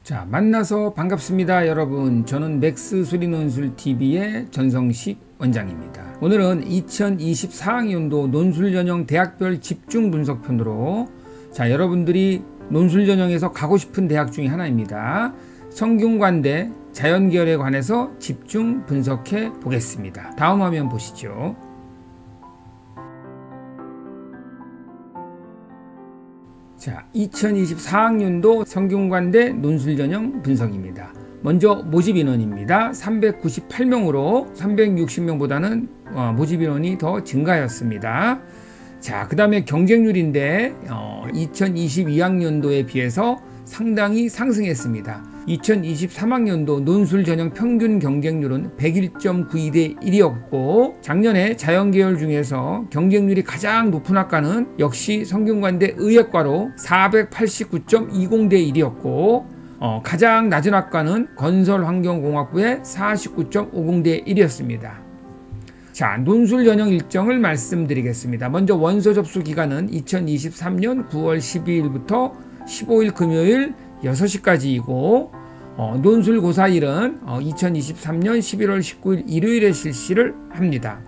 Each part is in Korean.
자, 만나서 반갑습니다 여러분. 저는 맥스 수리논술TV의 전성식 원장입니다. 오늘은 2024학년도 논술전형 대학별 집중분석편으로 여러분들이 논술전형에서 가고 싶은 대학 중에 하나입니다. 성균관대 자연계열에 관해서 집중 분석해 보겠습니다. 다음 화면 보시죠. 자, 2024학년도 성균관대 논술전형 분석입니다. 먼저 모집인원입니다. 398명으로 360명보다는 모집인원이 더 증가하였습니다. 자, 그 다음에 경쟁률인데 2022학년도에 비해서 상당히 상승했습니다. 2023학년도 논술전형 평균 경쟁률은 101.92대 1이었고 작년에 자연계열 중에서 경쟁률이 가장 높은 학과는 역시 성균관대 의예과로 489.20대 1이었고 가장 낮은 학과는 건설환경공학부의 49.50대 1이었습니다. 자, 논술전형 일정을 말씀드리겠습니다. 먼저 원서 접수 기간은 2023년 9월 12일부터 15일 금요일 6시까지이고 논술고사일은 2023년 11월 19일 일요일에 실시를 합니다.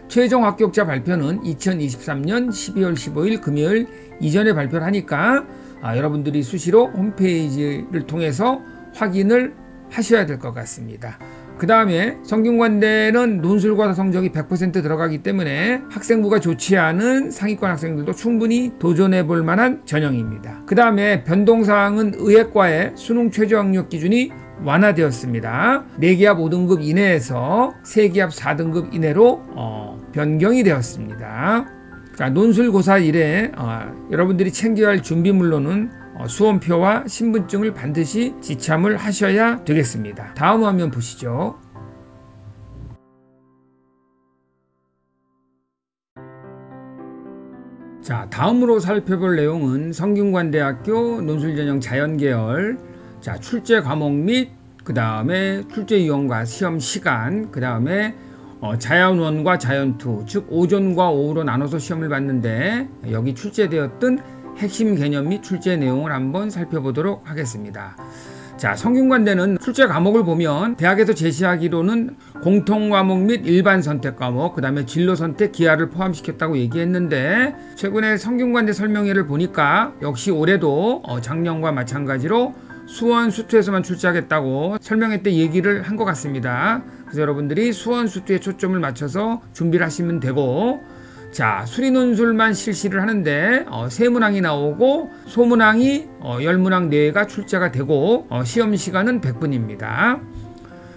최종 합격자 발표는 2023년 12월 15일 금요일 이전에 발표를 하니까 여러분들이 수시로 홈페이지를 통해서 확인을 하셔야 될 것 같습니다. 그 다음에 성균관대는 논술고사 성적이 100% 들어가기 때문에 학생부가 좋지 않은 상위권 학생들도 충분히 도전해 볼 만한 전형입니다. 그 다음에 변동사항은 의예과의 수능 최저 학력 기준이 완화되었습니다. 4기합 5등급 이내에서 3기합 4등급 이내로 변경이 되었습니다. 자, 논술고사 일에 여러분들이 챙겨야 할 준비물로는 수험표와 신분증을 반드시 지참을 하셔야 되겠습니다. 다음 화면 보시죠. 자, 다음으로 살펴볼 내용은 성균관대학교 논술전형 자연계열 출제 과목 및 그 다음에 출제 유형과 시험 시간, 그 다음에 자연1과 자연2 즉 오전과 오후로 나눠서 시험을 봤는데 여기 출제되었던 핵심 개념 및 출제 내용을 한번 살펴보도록 하겠습니다. 자, 성균관대는 출제 과목을 보면 대학에서 제시하기로는 공통과목 및 일반 선택 과목, 그 다음에 진로 선택 기하를 포함시켰다고 얘기했는데 최근에 성균관대 설명회를 보니까 역시 올해도 작년과 마찬가지로 수원 수투에서만 출제하겠다고 설명회 때 얘기를 한 것 같습니다. 그래서 여러분들이 수원 수투에 초점을 맞춰서 준비를 하시면 되고, 자, 수리논술만 실시를 하는데 세문항이 나오고 소문항이 10문항 4개가 출제가 되고 시험 시간은 100분입니다.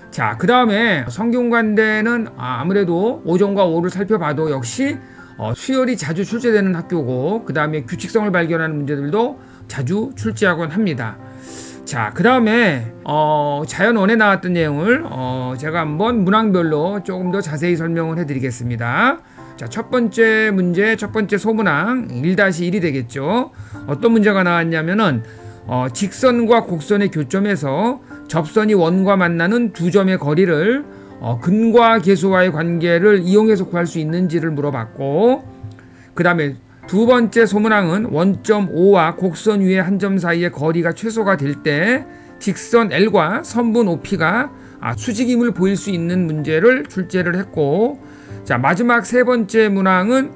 자, 그 다음에 성균관대는 아무래도 오전과 오후를 살펴봐도 역시 수열이 자주 출제되는 학교고 그 다음에 규칙성을 발견하는 문제들도 자주 출제하곤 합니다. 자, 그 다음에 자연1에 나왔던 내용을 제가 한번 문항별로 조금 더 자세히 설명을 해드리겠습니다. 자, 첫 번째 문제, 첫 번째 소문항 1-1이 되겠죠. 어떤 문제가 나왔냐면은 직선과 곡선의 교점에서 접선이 원과 만나는 두 점의 거리를 근과 계수와의 관계를 이용해서 구할 수 있는지를 물어봤고, 그 다음에 두 번째 소문항은 원점 O와 곡선 위의 한 점 사이의 거리가 최소가 될 때 직선 L과 선분 OP가 수직임을 보일 수 있는 문제를 출제를 했고, 자, 마지막 세 번째 문항은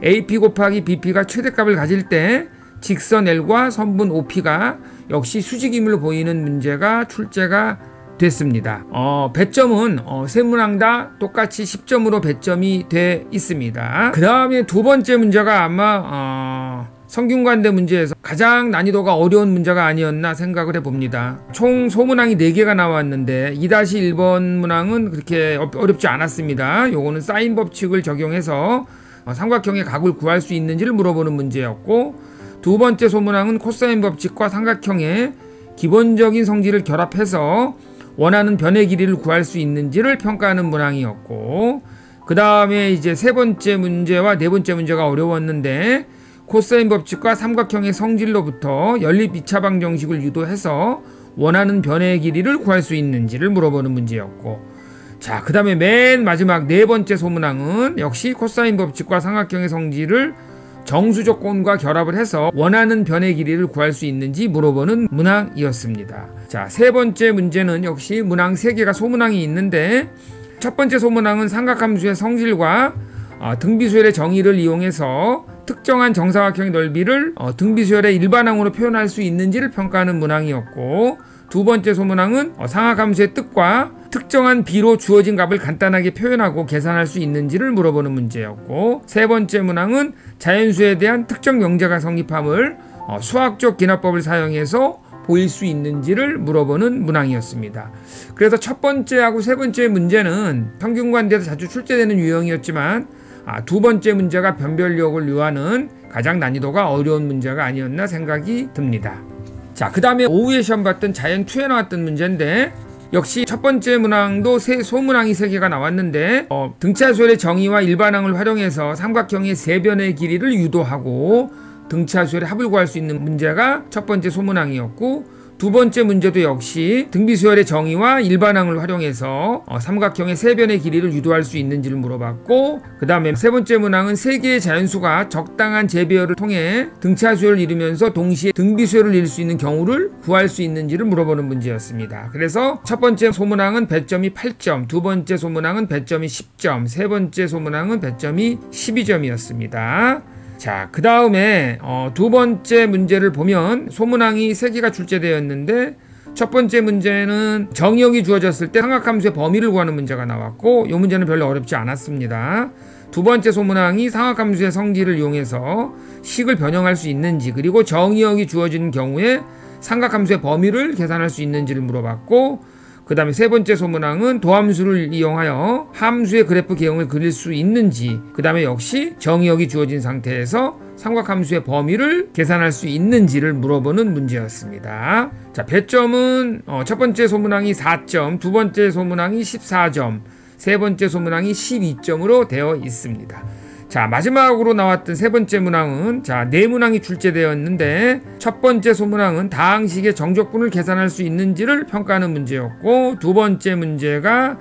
AP 곱하기 BP가 최대값을 가질 때 직선 L과 선분 OP가 역시 수직임을 보이는 문제가 출제가 됐습니다. 배점은 세 문항 다 똑같이 10점으로 배점이 돼 있습니다. 그 다음에 두 번째 문제가 아마 성균관대 문제에서 가장 난이도가 어려운 문제가 아니었나 생각을 해봅니다. 총 소문항이 4개가 나왔는데 2-1번 문항은 그렇게 어렵지 않았습니다. 요거는 사인 법칙을 적용해서 삼각형의 각을 구할 수 있는지를 물어보는 문제였고, 두 번째 소문항은 코사인 법칙과 삼각형의 기본적인 성질을 결합해서 원하는 변의 길이를 구할 수 있는지를 평가하는 문항이었고, 그 다음에 이제 세 번째 문제와 네 번째 문제가 어려웠는데 코사인 법칙과 삼각형의 성질로부터 연립 2차방 정식을 유도해서 원하는 변의 길이를 구할 수 있는지를 물어보는 문제였고, 자, 그 다음에 맨 마지막 네 번째 소문항은 역시 코사인 법칙과 삼각형의 성질을 정수 조건과 결합을 해서 원하는 변의 길이를 구할 수 있는지 물어보는 문항이었습니다. 자, 세 번째 문제는 역시 문항 3개가 소문항이 있는데, 첫 번째 소문항은 삼각함수의 성질과 등비수열의 정의를 이용해서 특정한 정사각형의 넓이를 등비수열의 일반항으로 표현할 수 있는지를 평가하는 문항이었고, 두 번째 소문항은 삼각함수의 뜻과 특정한 비로 주어진 값을 간단하게 표현하고 계산할 수 있는지를 물어보는 문제였고, 세 번째 문항은 자연수에 대한 특정 명제가 성립함을 수학적 기납법을 사용해서 보일 수 있는지를 물어보는 문항이었습니다. 그래서 첫 번째하고 세 번째 문제는 성균관대에서 자주 출제되는 유형이었지만, 두 번째 문제가 변별력을 요하는 가장 난이도가 어려운 문제가 아니었나 생각이 듭니다. 자, 그 다음에 오후에 시험 봤던 자연2에 나왔던 문제인데, 역시 첫 번째 문항도 소문항이 3개가 나왔는데, 등차수열의 정의와 일반항을 활용해서 삼각형의 세변의 길이를 유도하고 등차수열의 합을 구할 수 있는 문제가 첫 번째 소문항이었고, 두 번째 문제도 역시 등비수열의 정의와 일반항을 활용해서 삼각형의 세변의 길이를 유도할 수 있는지를 물어봤고, 그 다음에 세 번째 문항은 3개의 자연수가 적당한 재배열을 통해 등차수열을 이루면서 동시에 등비수열을 이룰 수 있는 경우를 구할 수 있는지를 물어보는 문제였습니다. 그래서 첫 번째 소문항은 배점이 8점, 두 번째 소문항은 배점이 10점, 세 번째 소문항은 배점이 12점이었습니다. 자, 그 다음에 두 번째 문제를 보면 소문항이 3개가 출제되었는데, 첫 번째 문제는 정의역이 주어졌을 때 삼각함수의 범위를 구하는 문제가 나왔고, 이 문제는 별로 어렵지 않았습니다. 두 번째 소문항이 삼각함수의 성질을 이용해서 식을 변형할 수 있는지, 그리고 정의역이 주어진 경우에 삼각함수의 범위를 계산할 수 있는지를 물어봤고, 그 다음에 세 번째 소문항은 도함수를 이용하여 함수의 그래프 개형을 그릴 수 있는지, 그 다음에 역시 정의역이 주어진 상태에서 삼각함수의 범위를 계산할 수 있는지를 물어보는 문제였습니다. 자, 배점은 첫 번째 소문항이 4점, 두 번째 소문항이 14점, 세 번째 소문항이 12점으로 되어 있습니다. 자, 마지막으로 나왔던 세 번째 문항은 네 문항이 출제되었는데, 첫 번째 소문항은 다항식의 정적분을 계산할 수 있는지를 평가하는 문제였고, 두 번째 문제가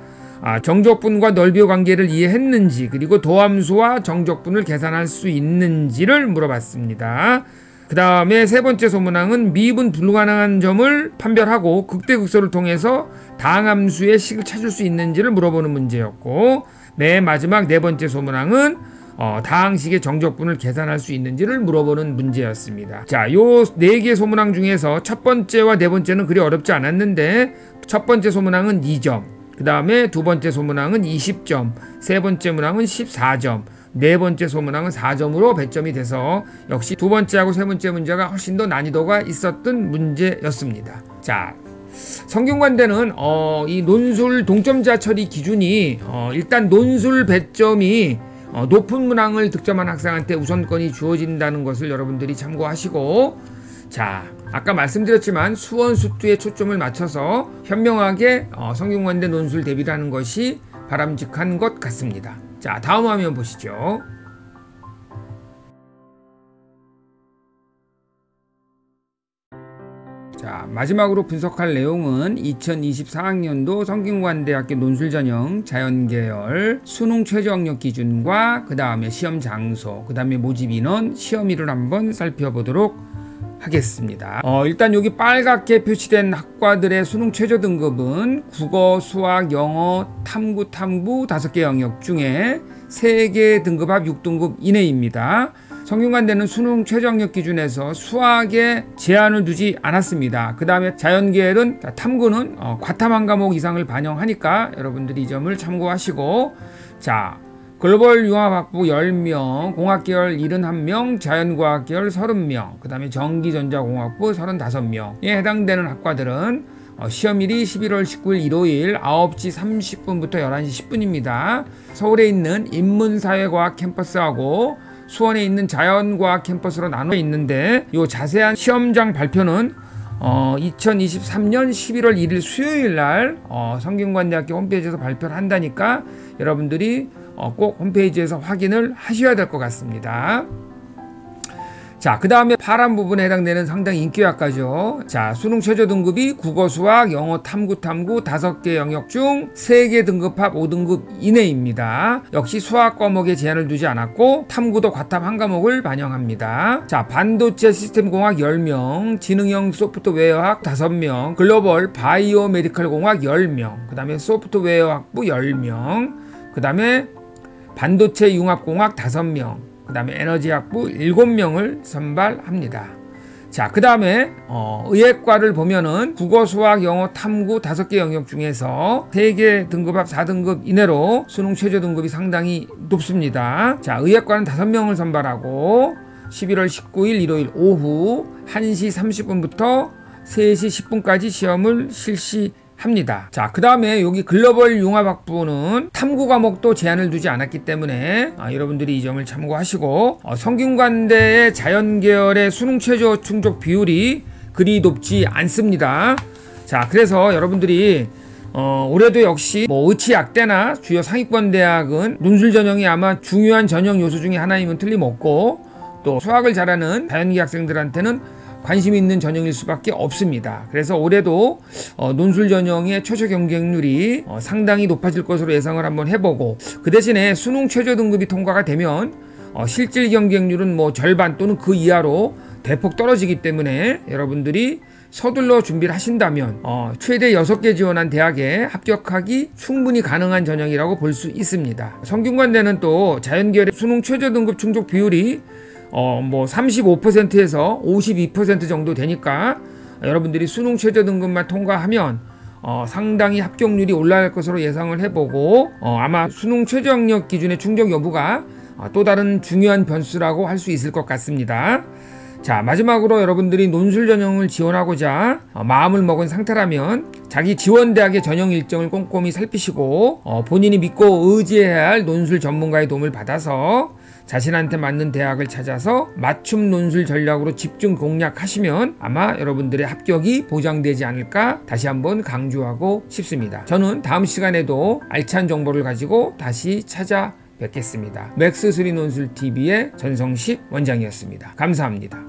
정적분과 넓이의 관계를 이해했는지, 그리고 도함수와 정적분을 계산할 수 있는지를 물어봤습니다. 그 다음에 세 번째 소문항은 미분 불가능한 점을 판별하고 극대극소를 통해서 다항함수의 식을 찾을 수 있는지를 물어보는 문제였고, 맨 마지막 네 번째 소문항은 다항식의 정적분을 계산할 수 있는지를 물어보는 문제였습니다. 자, 요 4개의 소문항 중에서 첫 번째와 네 번째는 그리 어렵지 않았는데, 첫 번째 소문항은 2점, 그 다음에 두 번째 소문항은 20점, 세 번째 문항은 14점, 네 번째 소문항은 4점으로 배점이 돼서 역시 두 번째하고 세 번째 문제가 훨씬 더 난이도가 있었던 문제였습니다. 자, 성균관대는 이 논술 동점자 처리 기준이 일단 논술 배점이 높은 문항을 득점한 학생한테 우선권이 주어진다는 것을 여러분들이 참고하시고, 자, 아까 말씀드렸지만 수원 수투에 초점을 맞춰서 현명하게 성균관대 논술 대비를 하는 것이 바람직한 것 같습니다. 자, 다음 화면 보시죠. 자, 마지막으로 분석할 내용은 2024학년도 성균관대학교 논술전형 자연계열 수능 최저학력 기준과 그 다음에 시험 장소, 그 다음에 모집 인원, 시험일을 한번 살펴보도록 하겠습니다. 일단 여기 빨갛게 표시된 학과들의 수능 최저 등급은 국어, 수학, 영어, 탐구 5개 영역 중에 3개 등급 합 6등급 이내입니다. 성균관대는 수능 최저학력 기준에서 수학에 제한을 두지 않았습니다. 그 다음에 자연계열은 탐구는 과탐 한 과목 이상을 반영하니까 여러분들이 이 점을 참고하시고, 자, 글로벌 융합학부 10명, 공학계열 71명, 자연과학계열 30명, 그 다음에 전기전자공학부 35명에 해당되는 학과들은 시험일이 11월 19일 일요일 9시 30분부터 11시 10분입니다. 서울에 있는 인문사회과학 캠퍼스하고 수원에 있는 자연과학 캠퍼스로 나눠 있는데, 이 자세한 시험장 발표는 2023년 11월 1일 수요일 날 성균관대학교 홈페이지에서 발표를 한다니까 여러분들이 꼭 홈페이지에서 확인을 하셔야 될 것 같습니다. 자, 그 다음에 파란 부분에 해당되는 상당히 인기학과죠. 자, 수능 최저 등급이 국어, 수학, 영어, 탐구 5개 영역 중 3개 등급합 5등급 이내입니다. 역시 수학 과목에 제한을 두지 않았고 탐구도 과탐 1과목을 반영합니다. 자, 반도체 시스템 공학 10명, 지능형 소프트웨어학 5명, 글로벌 바이오 메디컬 공학 10명, 그 다음에 소프트웨어 학부 10명, 그 다음에 반도체 융합 공학 5명, 그 다음에 에너지 학부 7명을 선발합니다. 자, 그 다음에 의예과를 보면은 국어, 수학, 영어, 탐구 5개 영역 중에서 3개 등급합 4등급 이내로 수능 최저 등급이 상당히 높습니다. 자, 의예과는 5명을 선발하고 11월 19일 일요일 오후 1시 30분부터 3시 10분까지 시험을 실시합니다. 자, 그 다음에 여기 글로벌 융합학부는 탐구 과목도 제한을 두지 않았기 때문에 여러분들이 이 점을 참고하시고 성균관대의 자연계열의 수능 최저 충족 비율이 그리 높지 않습니다. 자, 그래서 여러분들이 올해도 역시 의치약대나 주요 상위권 대학은 논술 전형이 아마 중요한 전형 요소 중에 하나이면 틀림없고 또 수학을 잘하는 자연계 학생들한테는 관심이 있는 전형일 수밖에 없습니다. 그래서 올해도 논술 전형의 최저 경쟁률이 상당히 높아질 것으로 예상을 한번 해보고 그 대신에 수능 최저 등급이 통과가 되면 실질 경쟁률은 절반 또는 그 이하로 대폭 떨어지기 때문에 여러분들이 서둘러 준비를 하신다면 최대 6개 지원한 대학에 합격하기 충분히 가능한 전형이라고 볼 수 있습니다. 성균관대는 또 자연계열의 수능 최저 등급 충족 비율이 35%에서 52% 정도 되니까 여러분들이 수능 최저 등급만 통과하면 상당히 합격률이 올라갈 것으로 예상을 해보고 아마 수능 최저 학력 기준의 충족 여부가 또 다른 중요한 변수라고 할 수 있을 것 같습니다. 자, 마지막으로 여러분들이 논술 전형을 지원하고자 마음을 먹은 상태라면 자기 지원 대학의 전형 일정을 꼼꼼히 살피시고 본인이 믿고 의지해야 할 논술 전문가의 도움을 받아서 자신한테 맞는 대학을 찾아서 맞춤 논술 전략으로 집중 공략하시면 아마 여러분들의 합격이 보장되지 않을까 다시 한번 강조하고 싶습니다. 저는 다음 시간에도 알찬 정보를 가지고 다시 찾아뵙겠습니다. 맥스3 논술TV의 전성식 원장이었습니다. 감사합니다.